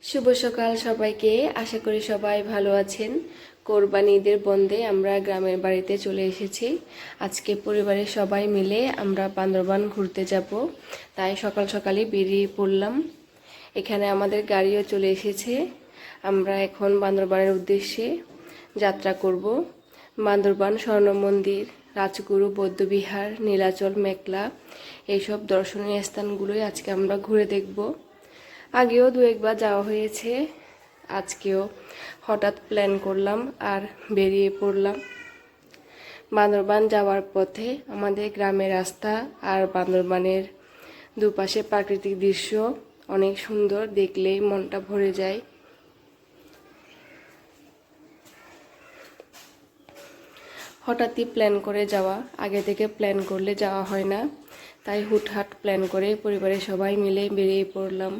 শুভ সকাল সবাইকে। আশা করি সবাই ভালো আছেন। কোরবানি ঈদের বন্ধে আমরা গ্রামের বাড়িতে চলে এসেছি। আজকে পরিবারের সবাই মিলে আমরা বান্দরবান ঘুরতে যাব, তাই সকাল সকালই বেরিয়ে পড়লাম। এখানে আমাদের গাড়িও চলে এসেছে। আমরা এখন বান্দরবানের উদ্দেশ্যে যাত্রা করব। বান্দরবান স্বর্ণ মন্দির, রাজগুরু বৌদ্ধবিহার, নীলাচল, মেঘলা এইসব দর্শনীয় স্থানগুলোই আজকে আমরা ঘুরে দেখব। আগেও দু একবার যাওয়া হয়েছে, আজকেও হঠাৎ প্ল্যান করলাম আর বেরিয়ে পড়লাম। বান্দরবান যাওয়ার পথে আমাদের গ্রামের রাস্তা আর বান্দরবানের দুপাশে প্রাকৃতিক দৃশ্য অনেক সুন্দর, দেখলেই মনটা ভরে যায়। হঠাৎই প্ল্যান করে যাওয়া, আগে থেকে প্ল্যান করলে যাওয়া হয় না, তাই হুটহাট প্ল্যান করে পরিবারের সবাই মিলে বেরিয়ে পড়লাম।